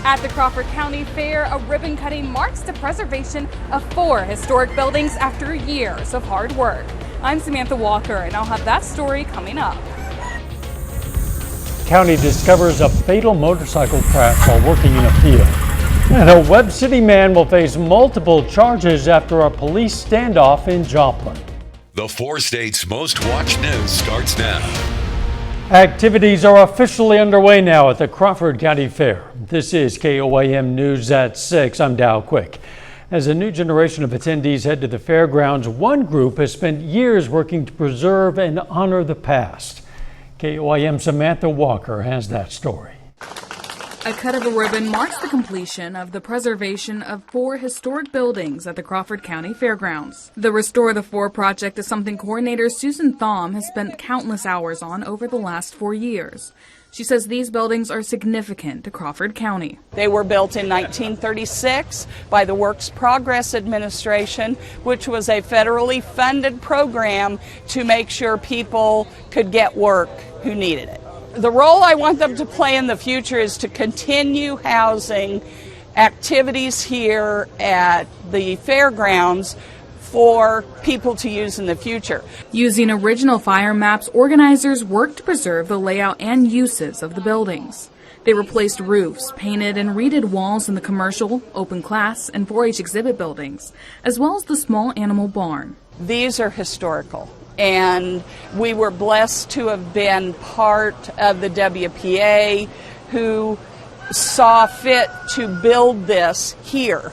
At the Crawford County Fair, a ribbon cutting marks the preservation of 4 historic buildings after years of hard work. I'm Samantha Walker, and I'll have that story coming up. County discovers a fatal motorcycle crash while working in a field. And a Webb City man will face multiple charges after a police standoff in Joplin. The 4 states' most watched news starts now. Activities are officially underway now at the Crawford County Fair. This is KOAM News at 6. I'm Dow Quick. As a new generation of attendees head to the fairgrounds, one group has spent years working to preserve and honor the past. KOAM Samantha Walker has that story. A cut of a ribbon marks the completion of the preservation of 4 historic buildings at the Crawford County Fairgrounds. The Restore the 4 project is something coordinator Susan Thom has spent countless hours on over the last 4 years. She says these buildings are significant to Crawford County. They were built in 1936 by the Works Progress Administration, which was a federally funded program to make sure people could get work who needed it. The role I want them to play in the future is to continue housing activities here at the fairgrounds for people to use in the future. Using original fire maps, organizers worked to preserve the layout and uses of the buildings. They replaced roofs, painted and redid walls in the commercial, open class, and 4-H exhibit buildings, as well as the small animal barn. These are historical, and we were blessed to have been part of the WPA who saw fit to build this here.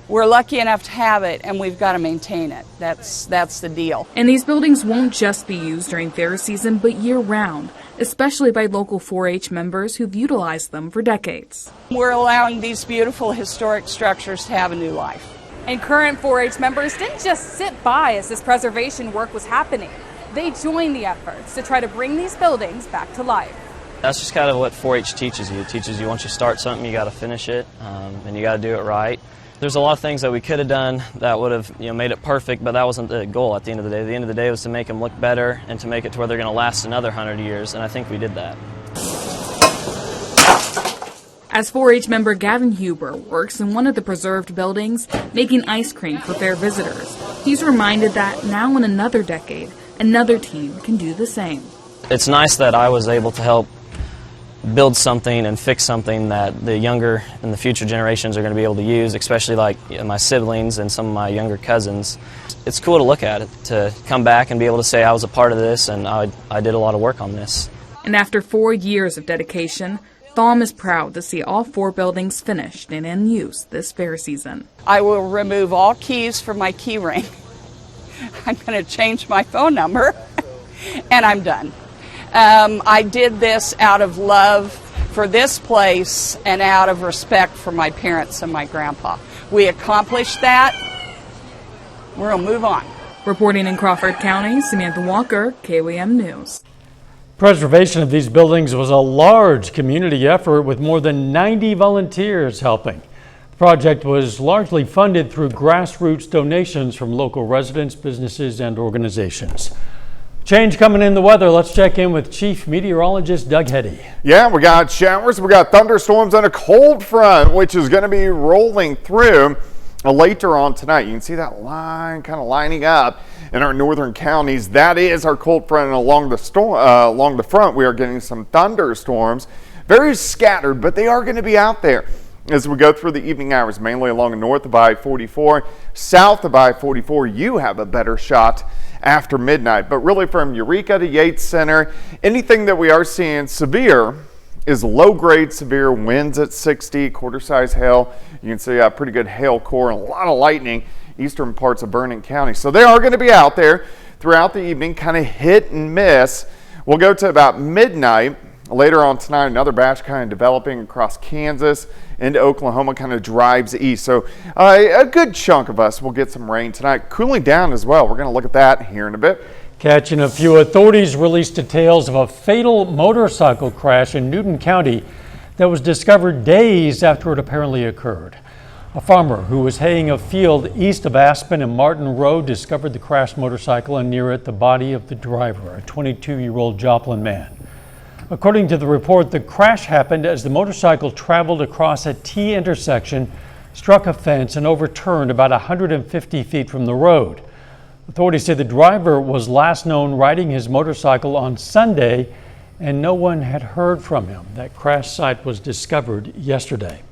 We're lucky enough to have it, and we've got to maintain it. That's the deal. And these buildings won't just be used during fair season, but year-round, especially by local 4-H members who've utilized them for decades. We're allowing these beautiful historic structures to have a new life. And current 4-H members didn't just sit by as this preservation work was happening. They joined the efforts to try to bring these buildings back to life. That's just kind of what 4-H teaches you. It teaches you once you start something, you got to finish it, and you got to do it right. There's a lot of things that we could have done that would have made it perfect, but that wasn't the goal at the end of the day. The end of the day was to make them look better and to make it to where they're going to last another 100 years, and I think we did that. As 4-H member Gavin Huber works in one of the preserved buildings, making ice cream for fair visitors, he's reminded that now in another decade, another team can do the same. It's nice that I was able to help build something and fix something that the younger and the future generations are going to be able to use, especially like my siblings and some of my younger cousins. It's cool to look at it, to come back and be able to say I was a part of this and I did a lot of work on this. And after 4 years of dedication, Thom is proud to see all 4 buildings finished and in use this fair season. I will remove all keys from my key ring. I'm going to change my phone number, and I'm done. I did this out of love for this place and out of respect for my parents and my grandpa. We accomplished that. We're going to move on. Reporting in Crawford County, Samantha Walker, KOAM News. Preservation of these buildings was a large community effort with more than 90 volunteers helping. The project was largely funded through grassroots donations from local residents, businesses, and organizations. Change coming in the weather. Let's check in with Chief Meteorologist Doug Heddy. Yeah, we got showers, we got thunderstorms, and a cold front, which is going to be rolling through later on tonight. You can see that line kind of lining up in our northern counties. That is our cold front, and along the front, we are getting some thunderstorms. Very scattered, but they are going to be out there as we go through the evening hours, mainly along north of I-44. South of I-44, you have a better shot after midnight. But really from Eureka to Yates Center, anything that we are seeing severe is low-grade severe winds at 60, quarter-size hail. You can see a pretty good hail core and a lot of lightning eastern parts of Vernon County. So they are going to be out there throughout the evening, kind of hit and miss. We'll go to about midnight. Later on tonight, another batch kind of developing across Kansas into Oklahoma, kind of drives east. So a good chunk of us will get some rain tonight. Cooling down as well. We're going to look at that here in a bit. Catching a few, authorities released details of a fatal motorcycle crash in Newton County that was discovered days after it apparently occurred. A farmer who was haying a field east of Aspen and Martin Road discovered the crashed motorcycle and near it the body of the driver, a 22-year-old Joplin man. According to the report, the crash happened as the motorcycle traveled across a T intersection, struck a fence, and overturned about 150 feet from the road. Authorities say the driver was last known riding his motorcycle on Sunday, and no one had heard from him. That crash site was discovered yesterday.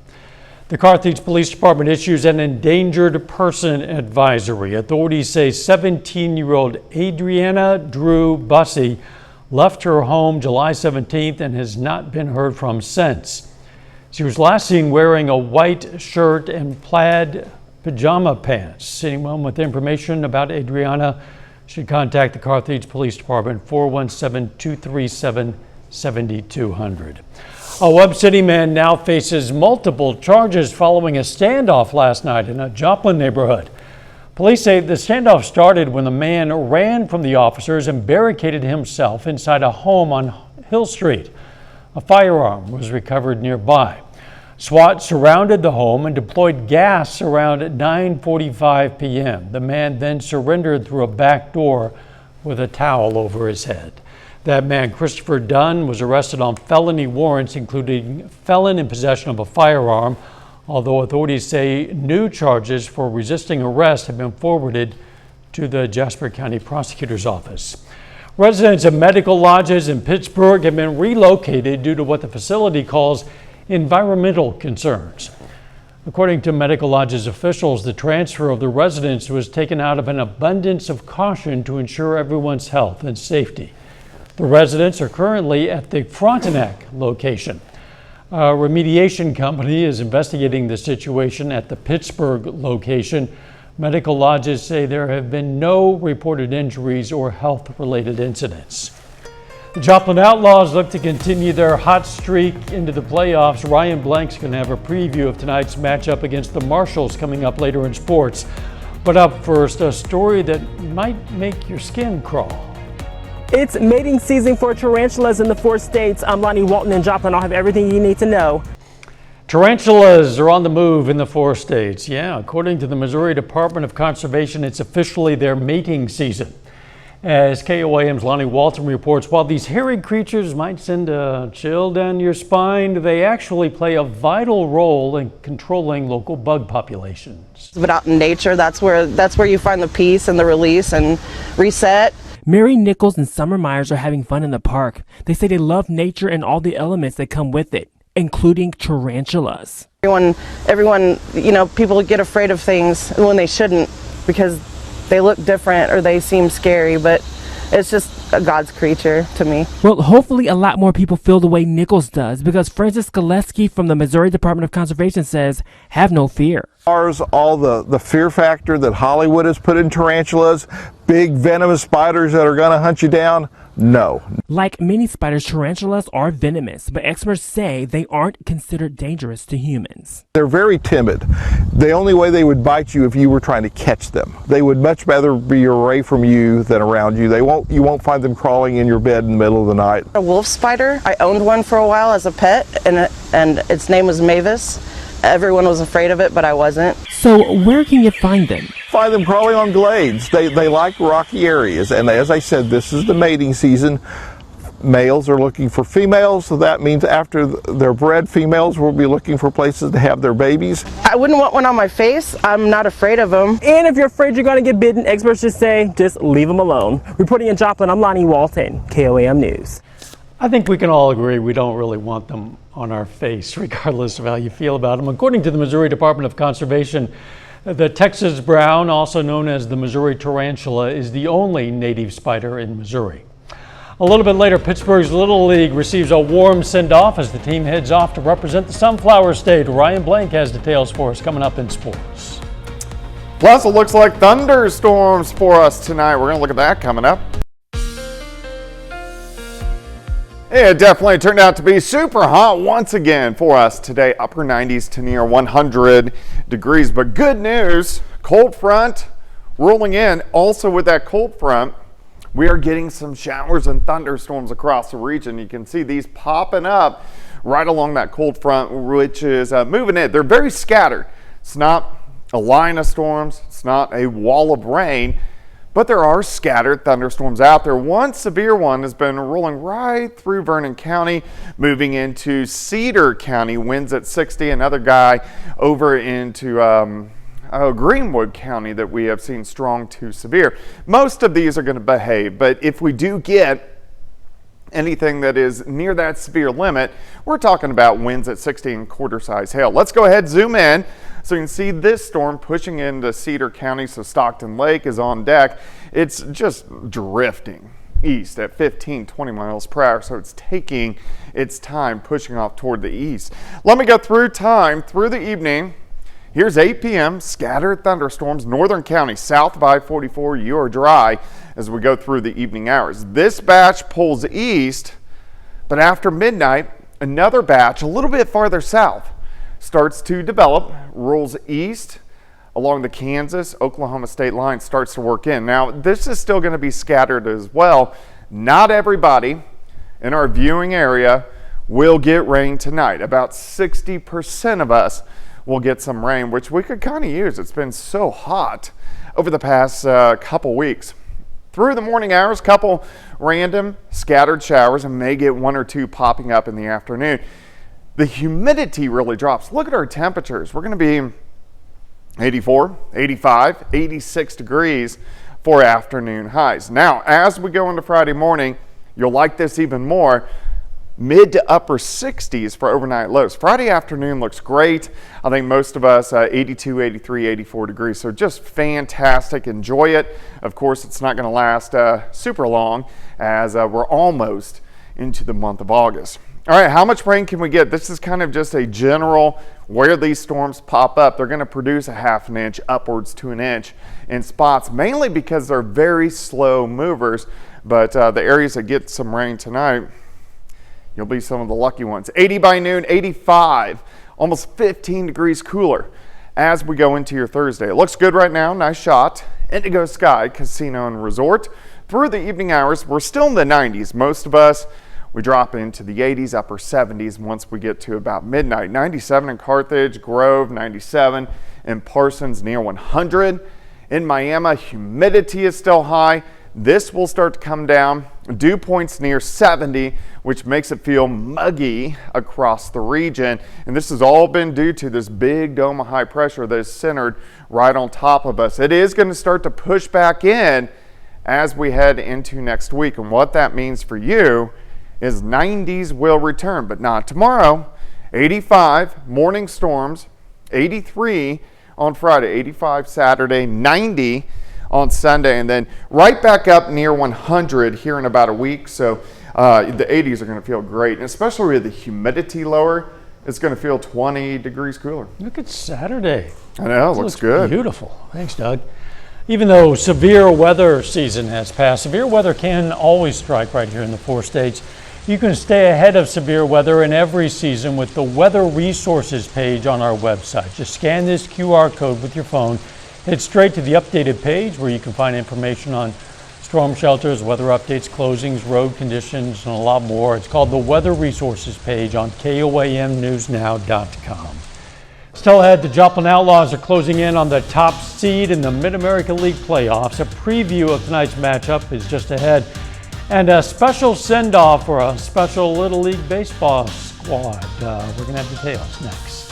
The Carthage Police Department issues an endangered person advisory. Authorities say 17-year-old Adriana Drew Bussey left her home July 17th and has not been heard from since. She was last seen wearing a white shirt and plaid pajama pants. Anyone with information about Adriana should contact the Carthage Police Department, 417-237-7200. A Webb City man now faces multiple charges following a standoff last night in a Joplin neighborhood. Police say the standoff started when the man ran from the officers and barricaded himself inside a home on Hill Street. A firearm was recovered nearby. SWAT surrounded the home and deployed gas around 9:45 p.m. The man then surrendered through a back door with a towel over his head. That man, Christopher Dunn, was arrested on felony warrants, including felon in possession of a firearm, although authorities say new charges for resisting arrest have been forwarded to the Jasper County Prosecutor's Office. Residents of medical lodges in Pittsburgh have been relocated due to what the facility calls environmental concerns. According to medical lodges officials, the transfer of the residents was taken out of an abundance of caution to ensure everyone's health and safety. The residents are currently at the Frontenac location. A remediation company is investigating the situation at the Pittsburgh location. Medical lodges say there have been no reported injuries or health-related incidents. The Joplin Outlaws look to continue their hot streak into the playoffs. Ryan Blank's going to have a preview of tonight's matchup against the Marshals coming up later in sports. But up first, a story that might make your skin crawl. It's mating season for tarantulas in the 4 states. I'm Lonnie Walton in Joplin. I'll have everything you need to know. Tarantulas are on the move in the 4 states. Yeah, according to the Missouri Department of Conservation, it's officially their mating season. As KOAM's Lonnie Walton reports, while these hairy creatures might send a chill down your spine, they actually play a vital role in controlling local bug populations. But out in nature, that's where you find the peace and the release and reset. Mary Nichols and Summer Myers are having fun in the park. They say they love nature and all the elements that come with it, including tarantulas. Everyone, people get afraid of things when they shouldn't because they look different or they seem scary, but it's just a God's creature to me. Well, hopefully a lot more people feel the way Nichols does, because Francis Gillespie from the Missouri Department of Conservation says, have no fear. All the fear factor that Hollywood has put in tarantulas, big venomous spiders that are going to hunt you down, no. Like many spiders, tarantulas are venomous, but experts say they aren't considered dangerous to humans. They're very timid. The only way they would bite you if you were trying to catch them. They would much rather be away from you than around you. You won't find them crawling in your bed in the middle of the night. A wolf spider, I owned one for a while as a pet, and its name was Mavis. Everyone was afraid of it, but I wasn't. So where can you find them? Find them crawling on glades. They like rocky areas, and as I said, this is the mating season. Males are looking for females, so that means after they're bred, females will be looking for places to have their babies. I wouldn't want one on my face. I'm not afraid of them. And if you're afraid you're going to get bitten, experts just say, just leave them alone. Reporting in Joplin, I'm Lonnie Walton, KOAM News. I think we can all agree we don't really want them on our face, regardless of how you feel about them. According to the Missouri Department of Conservation, the Texas brown, also known as the Missouri tarantula, is the only native spider in Missouri. A little bit later, Pittsburgh's Little League receives a warm send-off as the team heads off to represent the Sunflower State. Ryan Blank has details for us coming up in sports. Plus, it looks like thunderstorms for us tonight. We're going to look at that coming up. It definitely turned out to be super hot once again for us today. Upper 90s to near 100 degrees. But good news, cold front rolling in. Also with that cold front, we are getting some showers and thunderstorms across the region. You can see these popping up right along that cold front, which is moving in. They're very scattered. It's not a line of storms. It's not a wall of rain. but there are scattered thunderstorms out there. One severe one has been rolling right through Vernon County, moving into Cedar County, winds at 60. Another guy over into Greenwood County that we have seen strong to severe. Most of these are going to behave, but if we do get anything that is near that severe limit, we're talking about winds at 60 and quarter-size hail. Let's go ahead, zoom in, so you can see this storm pushing into Cedar County, so Stockton Lake is on deck. It's just drifting east at 15-20 miles per hour, so it's taking its time pushing off toward the east. Let me go through time through the evening. Here's 8 p.m., scattered thunderstorms, northern county, south of I-44, you are dry as we go through the evening hours. This batch pulls east, but after midnight, another batch a little bit farther south starts to develop, rolls east along the Kansas-Oklahoma state line, starts to work in. Now, this is still going to be scattered as well. Not everybody in our viewing area will get rain tonight. About 60% of us will get some rain, which we could kind of use. It's been so hot over the past couple weeks. Through the morning hours, couple random scattered showers, and may get one or two popping up in the afternoon. The humidity really drops. Look at our temperatures. We're going to be 84, 85, 86 degrees for afternoon highs. Now, as we go into Friday morning, you'll like this even more. Mid to upper 60s for overnight lows. Friday afternoon looks great. I think most of us 82, 83, 84 degrees. So just fantastic. Enjoy it. Of course, it's not going to last super long as we're almost into the month of August. All right, how much rain can we get? This is kind of just a general where these storms pop up. They're going to produce a half an inch upwards to an inch in spots, mainly because they're very slow movers. But the areas that get some rain tonight, you'll be some of the lucky ones. 80 by noon, 85, almost 15 degrees cooler as we go into your Thursday. It looks good right now, nice shot. Indigo Sky Casino and Resort. Through the evening hours, we're still in the 90s. Most of us, we drop into the 80s, upper 70s once we get to about midnight. 97 in Carthage, Grove, 97 in Parsons, near 100. In Miami, humidity is still high. This will start to come down. Dew points near 70, which makes it feel muggy across the region. And this has all been due to this big dome of high pressure that is centered right on top of us. It is going to start to push back in as we head into next week. And what that means for you is 90s will return, but not tomorrow. 85, morning storms, 83 on Friday, 85 Saturday, 90 on Sunday, and then right back up near 100 here in about a week. So the 80s are going to feel great, and especially with the humidity lower, it's going to feel 20 degrees cooler. Look at Saturday. I know, it looks good. Beautiful. Thanks, Doug. Even though severe weather season has passed, severe weather can always strike right here in the 4 states. You can stay ahead of severe weather in every season with the weather resources page on our website. Just scan this QR code with your phone. Head straight to the updated page where you can find information on storm shelters, weather updates, closings, road conditions, and a lot more. It's called the Weather Resources page on KOAMnewsnow.com. Still ahead, the Joplin Outlaws are closing in on the top seed in the Mid-America League playoffs. A preview of tonight's matchup is just ahead. And a special send-off for a special Little League baseball squad. We're going to have details next.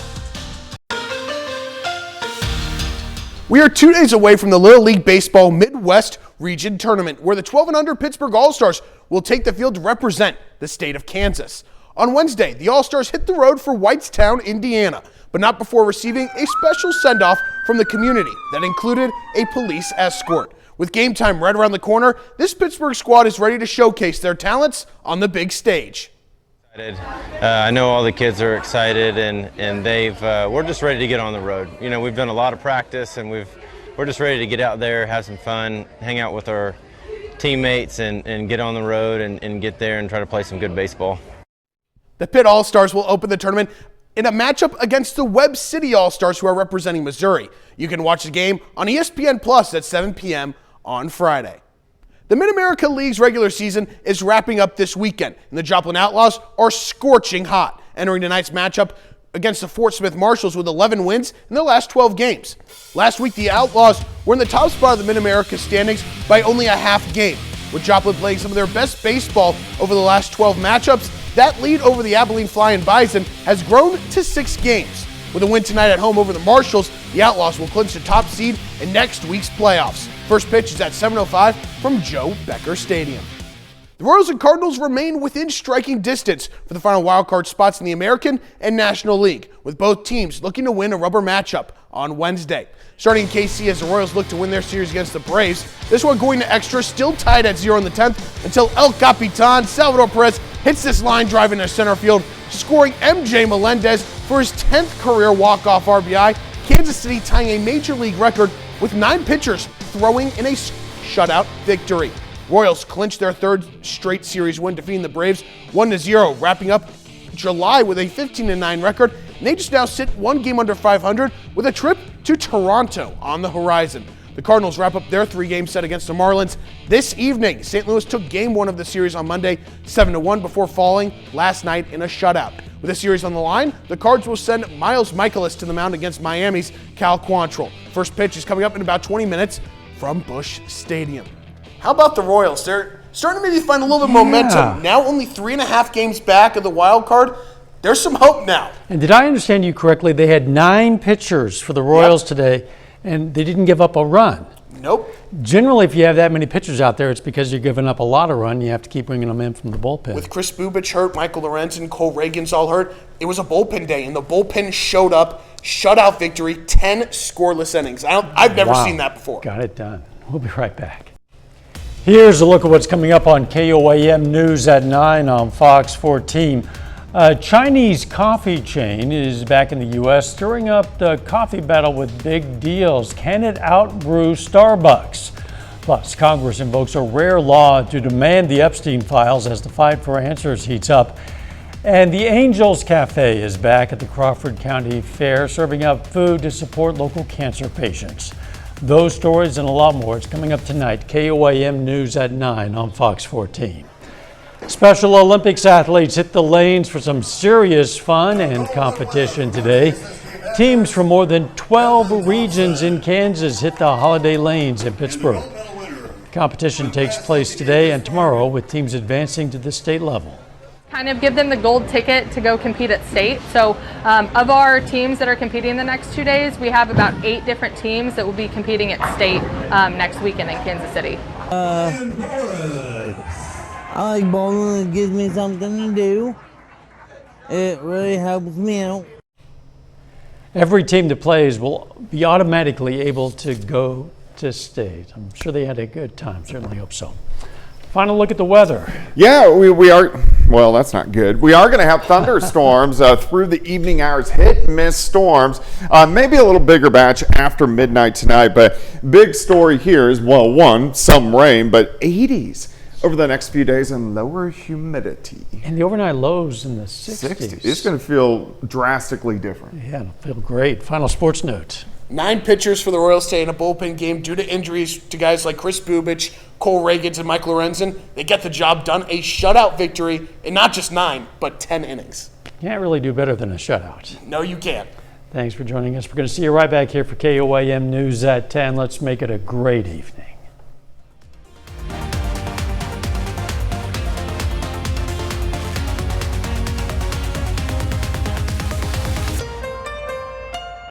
We are 2 days away from the Little League Baseball Midwest Region Tournament, where the 12 and under Pittsburgh All-Stars will take the field to represent the state of Kansas. On Wednesday, the All-Stars hit the road for Whitestown, Indiana, but not before receiving a special send-off from the community that included a police escort. With game time right around the corner, this Pittsburgh squad is ready to showcase their talents on the big stage. I know all the kids are excited, and we're just ready to get on the road. You know, we've done a lot of practice, and we're just ready to get out there, have some fun, hang out with our teammates, and get on the road and get there and try to play some good baseball. The Pitt All-Stars will open the tournament in a matchup against the Webb City All-Stars, who are representing Missouri. You can watch the game on ESPN Plus at 7 p.m. on Friday. The Mid-America League's regular season is wrapping up this weekend, and the Joplin Outlaws are scorching hot. Entering tonight's matchup against the Fort Smith Marshals with 11 wins in their last 12 games. Last week, the Outlaws were in the top spot of the Mid-America standings by only a half game. With Joplin playing some of their best baseball over the last 12 matchups, that lead over the Abilene Flying Bison has grown to 6 games. With a win tonight at home over the Marshals, the Outlaws will clinch the top seed in next week's playoffs. First pitch is at 7:05 from Joe Becker Stadium. The Royals and Cardinals remain within striking distance for the final wildcard spots in the American and National League, with both teams looking to win a rubber matchup on Wednesday. Starting in KC as the Royals look to win their series against the Braves, this one going to extra, still tied at 0 in the 10th until El Capitan Salvador Perez hits this line drive into center field, scoring MJ Melendez for his 10th career walk-off RBI, Kansas City tying a major league record with 9 pitchers throwing in a shutout victory. Royals clinched their 3rd straight series win, defeating the Braves 1-0, wrapping up July with a 15-9 record, and they just now sit 1 game under 500 with a trip to Toronto on the horizon. The Cardinals wrap up their 3-game set against the Marlins this evening. St. Louis took game 1 of the series on Monday 7-1 before falling last night in a shutout. With the series on the line, the Cards will send Miles Michaelis to the mound against Miami's Cal Quantrill. First pitch is coming up in about 20 minutes from Busch Stadium. How about the Royals? They're starting to maybe find a little bit of momentum. Now only 3.5 games back of the wild card. There's some hope now. And did I understand you correctly? They had 9 pitchers for the Royals today, and they didn't give up a run. Nope. Generally, if you have that many pitchers out there, it's because you're giving up a lot of run. You have to keep bringing them in from the bullpen. With Chris Bubich hurt, Michael Lorenzen, Cole Reagan's all hurt, it was a bullpen day, and the bullpen showed up. Shutout victory, 10 scoreless innings. I've never seen that before. Got it done. We'll be right back. Here's a look at what's coming up on KOAM News at 9 on Fox 14. A Chinese coffee chain is back in the U.S., stirring up the coffee battle with big deals. Can it outbrew Starbucks? Plus, Congress invokes a rare law to demand the Epstein files as the fight for answers heats up. And the Angels Cafe is back at the Crawford County Fair, serving up food to support local cancer patients. Those stories and a lot more is coming up tonight. KOAM News at 9 on Fox 14. Special Olympics athletes hit the lanes for some serious fun and competition today. Teams from more than 12 regions in Kansas hit the holiday lanes in Pittsburgh. Competition takes place today and tomorrow, with teams advancing to the state level. Kind of give them the gold ticket to go compete at state. So of our teams that are competing the next 2 days, we have about 8 different teams that will be competing at state next weekend in Kansas City. I like bowling. It gives me something to do. It really helps me out. Every team that plays will be automatically able to go to state. I'm sure they had a good time. Certainly hope so. Final look at the weather. Yeah, we are. Well, that's not good. We are going to have thunderstorms through the evening hours, hit and miss storms. Maybe a little bigger batch after midnight tonight, but big story here is, well, one, some rain, but 80s over the next few days and lower humidity. And the overnight lows in the 60s. It's going to feel drastically different. Yeah, it'll feel great. Final sports note. 9 pitchers for the Royals today in a bullpen game due to injuries to guys like Chris Bubich, Cole Reagans, and Mike Lorenzen. They get the job done. A shutout victory in not just 9, but 10 innings. Can't really do better than a shutout. No, you can't. Thanks for joining us. We're going to see you right back here for KOAM News at 10. Let's make it a great evening.